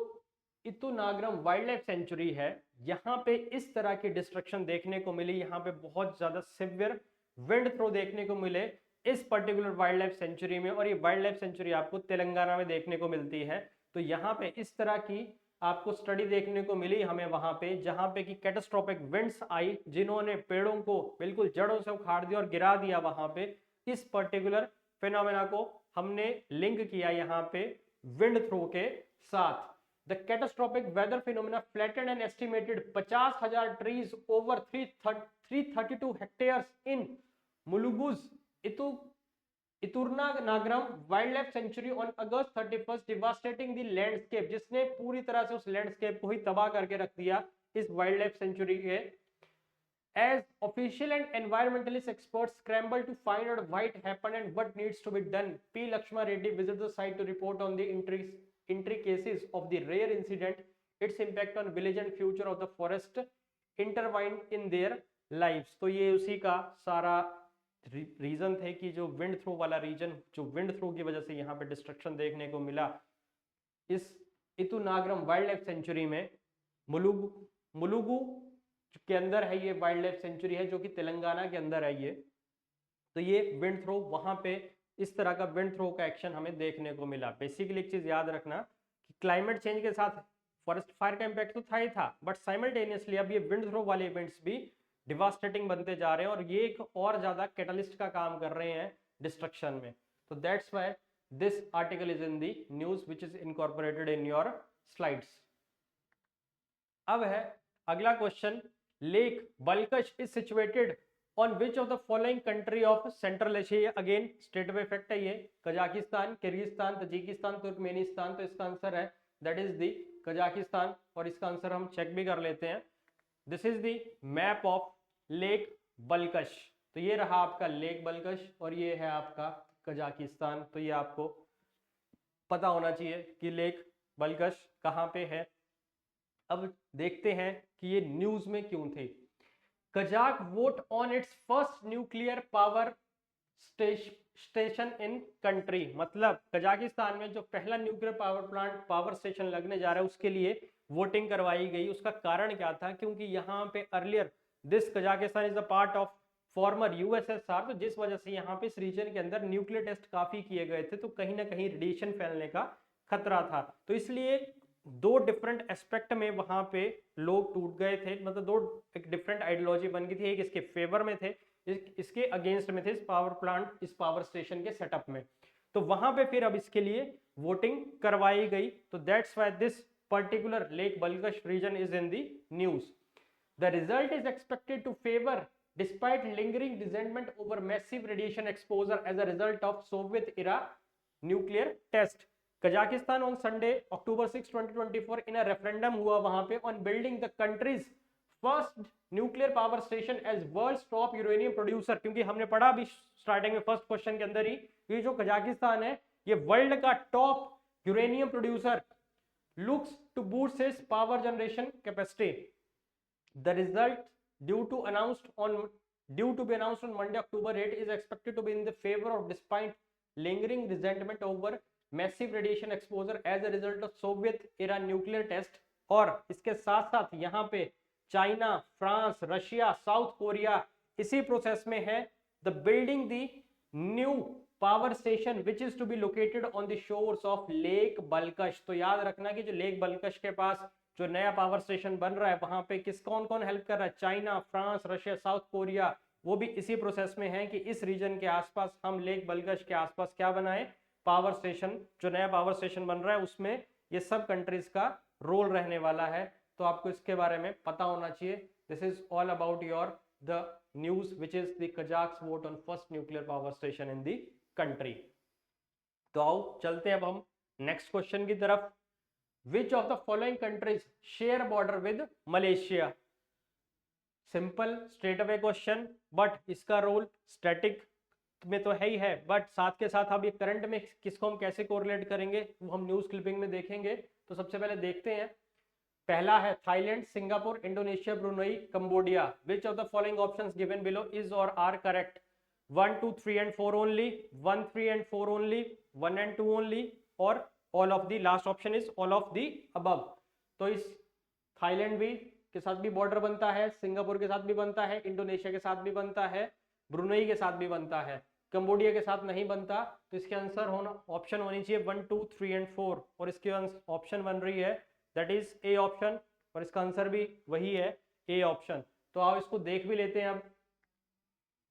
इतुनाग्रम वाइल्ड लाइफ सेंचुरी है, यहाँ पे इस तरह की डिस्ट्रक्शन देखने को मिली, यहाँ पे बहुत ज्यादा सिवियर विंड थ्रो देखने को मिले इस पर्टिकुलर वाइल्ड लाइफ सेंचुरी में। और ये वाइल्ड लाइफ सेंचुरी आपको तेलंगाना में देखने को मिलती है। तो यहाँ पे इस तरह की आपको स्टडी देखने को मिली हमें वहां पे, जहां पे कि कैटास्ट्रोफिक विंड्स आई जिन्होंने पेड़ों को बिल्कुल जड़ों से उखाड़ दिया और गिरा दिया वहां पे। इस पर्टिकुलर फिनोमेना को हमने लिंक किया यहाँ पे विंड थ्रो के साथ। The catastrophic weather phenomena flattened and estimated 50,000 trees over 332 hectares in Mulugu's Eturnagaram wild life sanctuary on August 31st, devastating the landscape, जिसने पूरी तरह से उस लैंडस्केप को ही तबाह करके रख दिया इस वाइल्ड लाइफ सेंचुरी के। As official and environmentalist experts scramble to find out why it happened and what needs to be done, P. Lakshma Reddy visited the site to report on the intricacies of the rare incident, its impact on village and future of the forest intertwined in their lives। तो ये उसी का सारा reason थे कि जो wind throw वाला reason, जो विंड थ्रो की वजह से यहाँ पे डिस्ट्रक्शन देखने को मिला इस इतुनाग्रम वाइल्ड लाइफ सेंचुरी में। मुलुगु के अंदर है ये वाइल्ड लाइफ सेंचुरी है, जो कि तेलंगाना के अंदर है ये। तो ये विंड थ्रो वहां पे इस तरह का विंड थ्रो का एक्शन हमें देखने को मिला। बेसिकली एक चीज याद रखना कि क्लाइमेट चेंज के साथ फॉरेस्ट फायर का इम्पैक्ट तो था ही था, बट साइमल्टेनियसली अब ये विंड थ्रो वाले इवेंट्स भी डिवास्टेटिंग बनते जा रहे हैं और ये एक और ज्यादा कैटलिस्ट का काम कर रहे हैं डिस्ट्रक्शन में। तो that's why this article is in the news which is incorporated in your slides. अब है अगला question, lake Balkhash is situated on which of the following country of central Asia. Again state of effect है ये, Kazakhstan, Kyrgyzstan, Tajikistan, Turkmenistan. तो इसका answer है that is the Kazakhstan, और इसका आंसर हम चेक भी कर लेते हैं। This is the map of lake Balkhash. तो ये रहा आपका लेक बल्कश और ये है आपका कजाकिस्तान। तो ये आपको पता होना चाहिए कि लेक बल्कश कहाँ पे है। अब देखते हैं कि ये न्यूज में क्यों थे। Kazakh vote on it's first nuclear power station in country, मतलब कजाकिस्तान में जो पहला nuclear power plant power station लगने जा रहा है उसके लिए वोटिंग करवाई गई। उसका कारण क्या था, क्योंकि यहाँ पे earlier this Kazakhstan is a part of former USSR, तो जिस वजह से यहाँ पे इस रीजन के अंदर न्यूक्लियर टेस्ट काफी किए गए थे, तो कहीं ना कहीं रेडिएशन फैलने का खतरा था। तो इसलिए दो डिफरेंट एस्पेक्ट में वहां पे लोग टूट गए थे, मतलब दो एक डिफरेंट आइडियोलॉजी बन गई थी। एक इसके फेवर में थे, इसके अगेंस्ट में थे इस पावर प्लांट, इस पावर स्टेशन के सेटअप में। तो वहां पे फिर अब इसके लिए वोटिंग करवाई गई। तो that's why this particular lake Balkhash region is in the news. The result is expected to favour despite lingering resentment over massive radiation exposure as a result of Soviet era nuclear test। Kazakhstan on Sunday October 6, 2024 in a referendum हुआ वहां पे on building the country's first nuclear power station as world's top uranium producer। क्योंकि हमने पढ़ा अभी starting में first question के अंदर ही, ये जो कजाकिस्तान है ये वर्ल्ड का top uranium producer, looks to boost its power generation capacity। The result due to be announced on Monday October 8 is expected to be in the favor of despite lingering resentment over massive radiation exposure as a result of Soviet era nuclear test। और इसके साथ साथ यहाँ पे China, France, Russia, South Korea इसी process में है the building the new power station which is to be located on the shores of lake Balkhash. तो याद रखना कि जो लेक बल्कश के पास जो नया पावर स्टेशन बन रहा है वहां पे किस कौन कौन हेल्प कर रहा है, China, France, Russia, South Korea, वो भी इसी प्रोसेस में है कि इस रीजन के आसपास हम लेक बल्कश के आसपास क्या बनाए, पावर स्टेशन। जो नया पावर स्टेशन बन रहा है उसमें ये सब कंट्रीज का रोल रहने वाला है। तो आपको इसके बारे में पता होना चाहिए। This is all about your the news which is the Kazakhs vote on first nuclear power station in the country. तो आओ चलते हैं अब हम नेक्स्ट क्वेश्चन की तरफ। Which of the following countries share border with Malaysia? Simple straight away question, but इसका role static में तो है ही है, बट साथ के साथ अब ये करंट में किसको हम कैसे कोरिलेट करेंगे वो हम न्यूज क्लिपिंग में देखेंगे। तो सबसे पहले देखते हैं, पहला है Thailand, Singapore, Indonesia, Brunei, Cambodia. Which of the following options given below is और are correct? 1, 2, 3 and 4 only, 1, 3 and 4 only, 1 and 2 only, और all of the, last option is all of the above. तो इस Thailand भी के साथ भी border बनता है, सिंगापुर के साथ भी बनता है, इंडोनेशिया के साथ भी बनता है, ब्रुनई के साथ भी बनता है, कंबोडिया के साथ नहीं बनता। तो इसके आंसर होना ऑप्शन होनी चाहिए 1 2 3 एंड 4 और इसके ऑप्शन बन रही है दैट इज ए ऑप्शन और इसका आंसर भी वही है ए ऑप्शन। तो आओ इसको देख भी लेते हैं अब।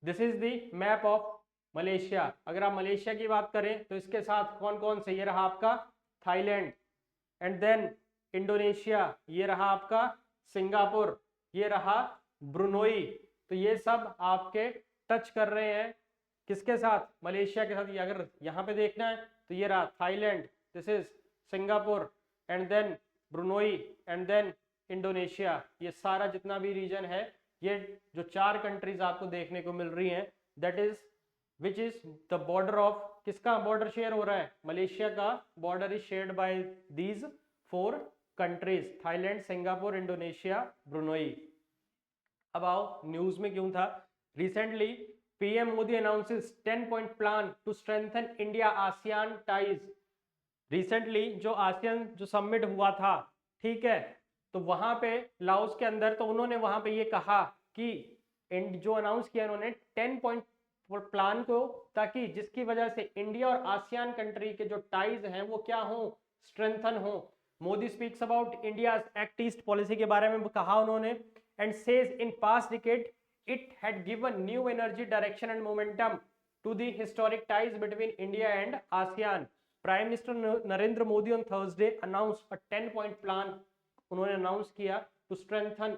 This is the map of Malaysia. अगर आप मलेशिया की बात करें तो इसके साथ कौन कौन से, ये रहा आपका थाईलैंड, एंड देन इंडोनेशिया, ये रहा आपका सिंगापुर, ये रहा ब्रुनोई। तो ये सब आपके टच कर रहे हैं किसके साथ, मलेशिया के साथ। ये अगर यहाँ पे देखना है तो ये रहा Thailand, this is Singapore, and then Brunei, and then Indonesia. ये सारा जितना भी रीजन है, ये जो 4 कंट्रीज आपको देखने को मिल रही हैं, that is which is the border of, किसका बॉर्डर शेयर हो रहा है, मलेशिया का border is shared by these 4 countries, Thailand, Singapore, Indonesia, Brunei. अब आओ न्यूज में क्यों था। Recently PM Modi announces 10-point plan to strengthen India ASEAN ties. Recently जो आसियान जो समिट हुआ था, ठीक है, तो वहां पे लाओस के अंदर, तो उन्होंने वहां पे ये कहा कि जो अनाउंस किया उन्होंने 10-point प्लान को, ताकि जिसकी वजह से इंडिया और आसियान कंट्री के जो टाइज हैं वो क्या हो, स्ट्रेंथन हो। Modi speaks about India act east policy के बारे में कहा उन्होंने, and says in past decade it had given new energy, direction and momentum to the historic ties between India and ASEAN. Prime Minister Narendra Modi on Thursday announced a 10-point plan. उन्होंने announce किया to strengthen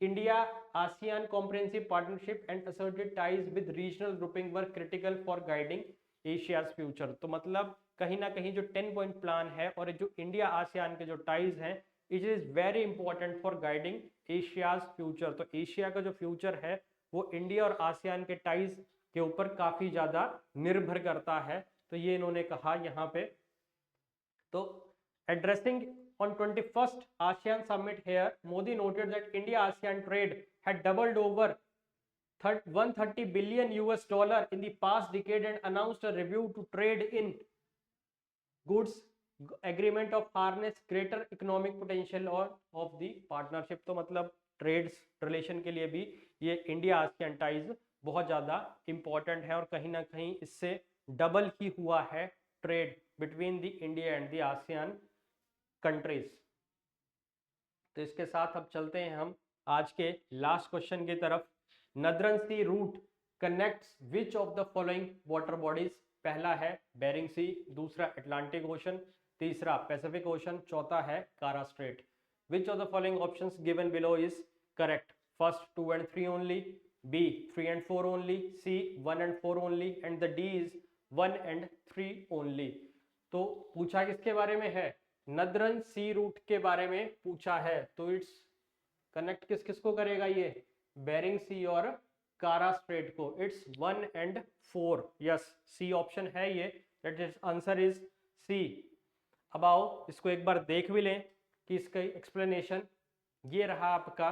India ASEAN comprehensive partnership and asserted ties with regional grouping were critical for guiding Asia's future. तो मतलब कहीं ना कहीं जो 10-point plan है और जो इंडिया आसियान के जो टाइज हैं, it is very important for guiding Asia's future. तो एशिया का जो फ्यूचर है वो इंडिया और आसियान के टाइज के ऊपर काफी ज्यादा निर्भर करता है। तो ये इन्होंने कहा यहाँ पे। तो addressing on 21st ASEAN summit here, Modi noted that India-ASEAN trade had doubled over 130 billion US dollar in the past decade and announced a review to trade in goods agreement of harness greater economic potential of the partnership। तो मतलब trades relation के लिए भी ये India ASEAN ties बहुत ज़्यादा important है और कहीं ना कहीं इससे डबल ही हुआ है trade between the India and the ASEAN countries. तो इसके साथ अब चलते हैं हम आज के लास्ट क्वेश्चन की तरफ। Northern sea route connects which of the following water bodies. पहला है बेरिंग सी, दूसरा अटलांटिक ओशन, तीसरा पैसिफिक ओशन, चौथा है Kara Strait. Which of the following options given below is correct. First 2 and 3 only, b 3 and 4 only, c 1 and 4 only, and the d is 1 and 3 only. तो पूछा किसके बारे में है, नदरन सी रूट के बारे में पूछा है। तो इट्स कनेक्ट किस किस को करेगा, ये बेरिंग सी और कारा स्ट्रेट को। इट्स 1 and 4, यस सी ऑप्शन है ये, that is answer is C. अब आओ इसको एक बार देख भी लें कि इसका एक्सप्लेनेशन। ये रहा आपका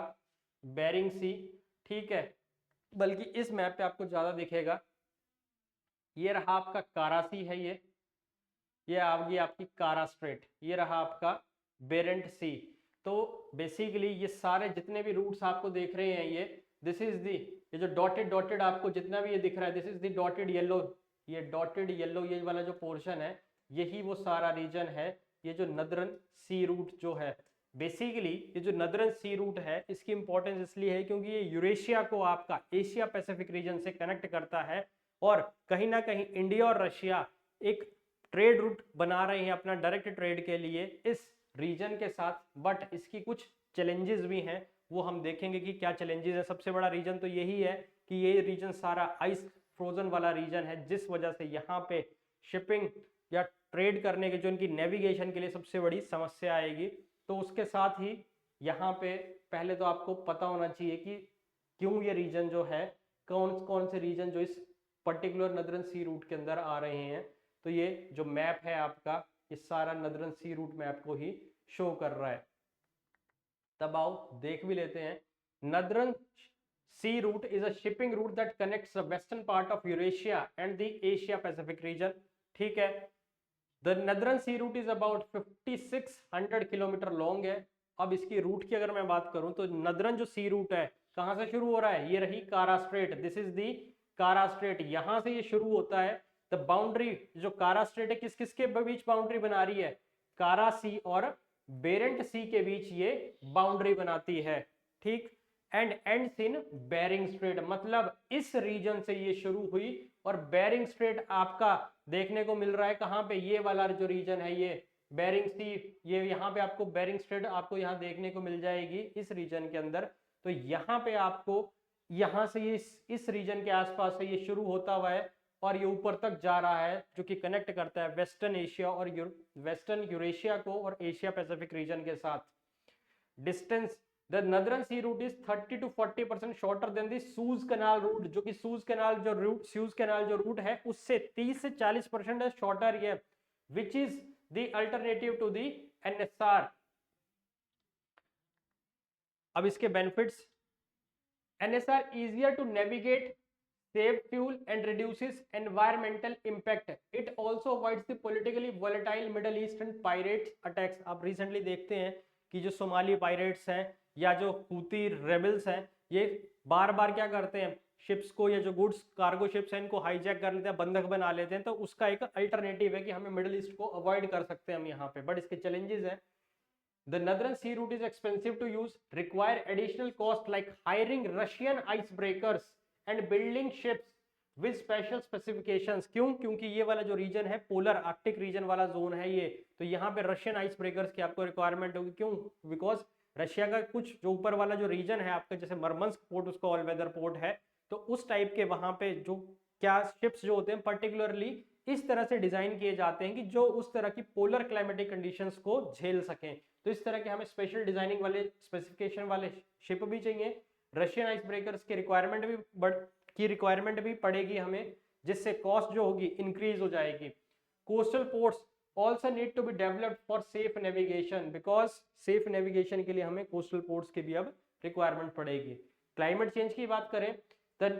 बेरिंग सी, ठीक है, बल्कि इस मैप पे आपको ज्यादा दिखेगा। ये रहा आपका कारा सी है, ये आ गई आपकी कारा स्ट्रेट, ये रहा आपका बेरेंट सी। तो बेसिकली ये सारे जितने भी रूट्स आपको देख रहे हैं, ये दिस इज दी, ये जो डॉटेड डॉटेड आपको जितना भी ये दिख रहा है, this is the dotted yellow, ये डॉटेड येलो ये वाला जो पोर्शन है, यही वो सारा रीजन है। ये जो नदरन सी रूट जो है, बेसिकली ये जो नदरन सी रूट है, इसकी इंपॉर्टेंस इसलिए है क्योंकि ये यूरेशिया को आपका एशिया पैसिफिक रीजन से कनेक्ट करता है और कहीं ना कहीं इंडिया और रशिया एक ट्रेड रूट बना रहे हैं अपना डायरेक्ट ट्रेड के लिए इस रीजन के साथ। बट इसकी कुछ चैलेंजेस भी हैं, वो हम देखेंगे कि क्या चैलेंजेस है। सबसे बड़ा रीजन तो यही है कि ये रीजन सारा आइस फ्रोजन वाला रीजन है, जिस वजह से यहाँ पे शिपिंग या ट्रेड करने के जो इनकी नेविगेशन के लिए सबसे बड़ी समस्या आएगी। तो उसके साथ ही यहाँ पे पहले तो आपको पता होना चाहिए कि क्यों ये रीजन जो है, कौन कौन से रीजन जो इस पर्टिकुलर नदरन सी रूट के अंदर आ रहे हैं। तो ये जो मैप है आपका, ये सारा नदरन सी रूट मैप को ही शो कर रहा है। तब आओ देख भी लेते हैं। Northern sea route is a shipping route that connects the western part of Eurasia and the Asia Pacific region, ठीक है। The northern sea route is about 5600 kilometre long है। अब इसकी रूट की अगर मैं बात करूं तो नदरन जो सी रूट है कहां से शुरू हो रहा है, ये रही कारा स्ट्रेट, दिस इज दी कारा स्ट्रेट, यहां से ये शुरू होता है। द बाउंड्री जो कारा स्ट्रेट है किस किस के बीच बाउंड्री बना रही है, कारा सी और बेरेंट सी के बीच ये बाउंड्री बनाती है, ठीक। And ends in Bering Strait, मतलब इस रीजन से ये शुरू हुई और बेरिंग स्ट्रेट आपका देखने को मिल रहा है कहां पे, ये वाला जो रीजन है ये बेरिंग सी, ये यहाँ पे आपको बेरिंग स्ट्रेट आपको यहाँ देखने को मिल जाएगी इस रीजन के अंदर। तो यहाँ पे आपको यहाँ से ये इस रीजन के आसपास से ये शुरू होता हुआ है और ये ऊपर तक जा रहा है, जो कि कनेक्ट करता है वेस्टर्न एशिया और वेस्टर्न यूरेशिया को और एशिया पैसिफिक रीजन के साथ। Distance the northern sea route is 30 to 40% shorter than the Suez Canal route, जो कि सूज कैनाल जो रूट है उससे 30 से 40% शॉर्टर ये, which is the alternative to the NSR. अब इसके benefits, NSR easier to navigate, save fuel and reduces environmental impact. It also avoids the politically volatile Middle Eastern pirates attacks. आप recently देखते हैं कि जो सोमाली पायरेट्स हैं या जो हूती रेबल्स हैं ये बार बार क्या करते हैं, शिप्स को या जो गुड्स कार्गो शिप्स हैं इनको हाईजैक कर लेते हैं, बंधक बना लेते हैं। तो उसका एक अल्टरनेटिव है कि हमें मिडिल ईस्ट को अवॉइड कर सकते हैं हम यहाँ पे, बट इसके चैलेंजेस हैं। The northern sea route is expensive to use, require additional cost like hiring Russian icebreakers and building ships with special specifications। क्यों? क्योंकि ये वाला जो रीजन है पोलर आर्कटिक रीजन वाला जोन है ये, तो यहाँ पे रशियन आइस ब्रेकर्स की आपको रिक्वायरमेंट होगी। क्यों? बिकॉज रशिया का कुछ जो ऊपर वाला जो रीजन है आपका, जैसे मरमंस्क पोर्ट उसका ऑल वेदर पोर्ट है, तो उस टाइप के वहां पे जो क्या शिप्स जो होते हैं पर्टिकुलरली इस तरह से डिजाइन किए जाते हैं कि जो उस तरह की पोलर क्लाइमेटिक कंडीशंस को झेल सकें। तो इस तरह के हमें स्पेशल डिजाइनिंग वाले स्पेसिफिकेशन वाले शिप भी चाहिए। रशियन आइस ब्रेकर्स की रिक्वायरमेंट भी पड़ेगी हमें, जिससे कॉस्ट जो होगी इंक्रीज हो जाएगी। Coastal ports also need to be developed for safe navigation, because safe navigation के लिए हमें कोस्टल पोर्ट्स की भी अब रिक्वायरमेंट पड़ेगी। क्लाइमेट चेंज की बात करें, the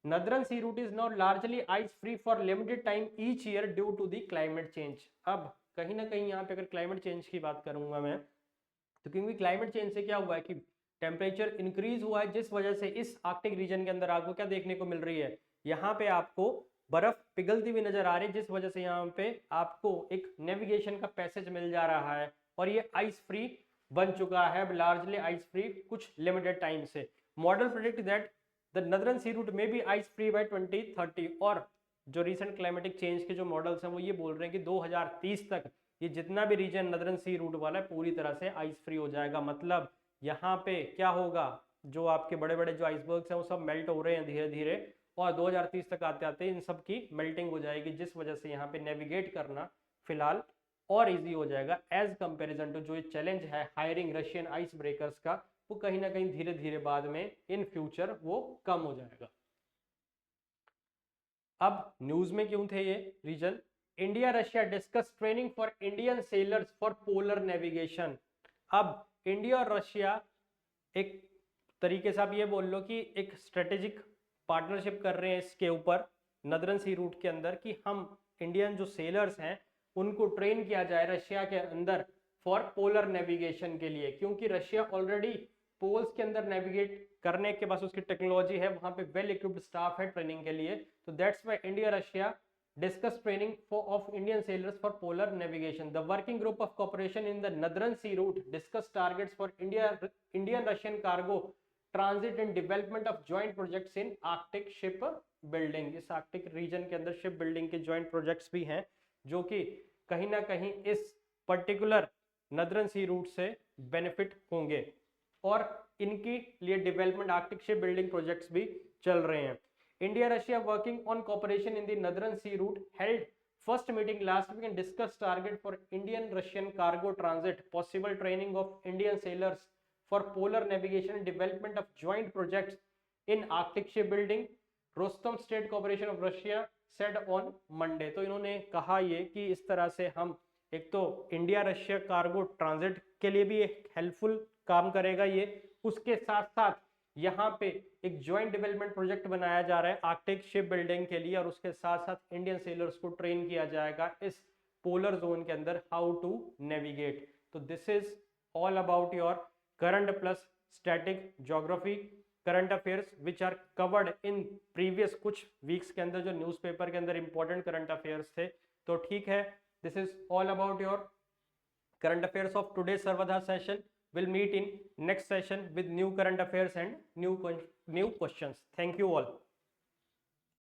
northern sea route is now largely ice free for limited time each year due to the climate change। अब कहीं ना कहीं यहाँ पे अगर क्लाइमेट चेंज की बात करूंगा मैं, तो क्योंकि क्लाइमेट चेंज से क्या हुआ है कि टेम्परेचर इंक्रीज हुआ है, जिस वजह से इस आर्कटिक रीजन के अंदर आपको क्या देखने को मिल रही है, यहाँ पे आपको बर्फ पिघलती हुई नजर आ रही है, जिस वजह से यहाँ पे आपको एक नेविगेशन का पैसेज मिल जा रहा है और ये आइस फ्री बन चुका है, लार्जली आइस फ्री कुछ लिमिटेड टाइम से। Model predict that the northern sea route may be ice free by 2030, और जो रिसेंट क्लाइमेटिक चेंज के जो मॉडल्स हैं वो ये बोल रहे हैं कि 2030 तक ये जितना भी रीजन नदरन सी रूट वाला है पूरी तरह से आइस फ्री हो जाएगा। मतलब यहाँ पे क्या होगा, जो आपके बड़े बड़े जो आइसबर्ग्स हैं वो सब मेल्ट हो रहे हैं धीरे धीरे, और 2030 तक आते आते इन सब की मेल्टिंग हो जाएगी, जिस वजह से यहाँ पे नेविगेट करना फिलहाल और इजी हो जाएगा एज कंपैरिजन टू जो ये चैलेंज है हायरिंग रशियन आइस ब्रेकर्स का, वो कहीं ना कहीं धीरे धीरे बाद में इन फ्यूचर वो कम हो जाएगा। अब न्यूज में क्यों थे ये region, India Russia discuss training for Indian sailors for polar navigation. अब इंडिया और रशिया एक तरीके से आप ये बोल लो कि एक स्ट्रेटेजिक पार्टनरशिप कर रहे हैं इसके ऊपर नदरन सी रूट के अंदर, कि हम इंडियन जो सेलर्स हैं उनको ट्रेन किया जाए रशिया के अंदर फॉर पोलर नेविगेशन के लिए, क्योंकि रशिया ऑलरेडी पोल्स के अंदर नेविगेट करने के पास उसकी टेक्नोलॉजी है, वहां पे वेल इक्विप्ड स्टाफ है ट्रेनिंग के लिए। तो that's why India Russia discuss training of Indian sailors for polar navigation. The working group of cooperation in the Northern Sea Route discuss targets for Indian Russian cargo transit and development of joint projects in Arctic ship building। इस Arctic region के अंदर ship building के joint projects भी हैं, जो कि कहीं ना कहीं इस पर्टिकुलर नदरन सी रूट से बेनिफिट होंगे, और इनकी लिए development Arctic ship building projects भी चल रहे हैं। India Russia working on cooperation in the Northern Sea Route held first meeting last week and discussed target for Indian Russian cargo transit, possible training of Indian sailors for polar navigation and development of joint projects in Arctic shipbuilding, Rostom State Corporation of Russia said on Monday। तो इन्होंने कहा ये कि इस तरह से हम एक तो इंडिया रशिया कार्गो ट्रांजिट के लिए भी एक हेल्पफुल काम करेगा ये, उसके साथ साथ यहाँ पे एक ज्वाइंट डेवलपमेंट प्रोजेक्ट बनाया जा रहा है आर्कटिक शिप बिल्डिंग के लिए, और उसके साथ साथ इंडियन सेलर्स को ट्रेन किया जाएगा इस पोलर जोन के अंदर हाउ टू नेविगेट। तो this is all about your current plus static geography current affairs which are covered in previous कुछ वीक्स के अंदर जो न्यूज़पेपर के अंदर इंपॉर्टेंट करंट अफेयर्स थे। तो ठीक है, this is all about your current affairs of today's Sarvadha session. We'll meet in next session with new current affairs and new questions. Thank you all.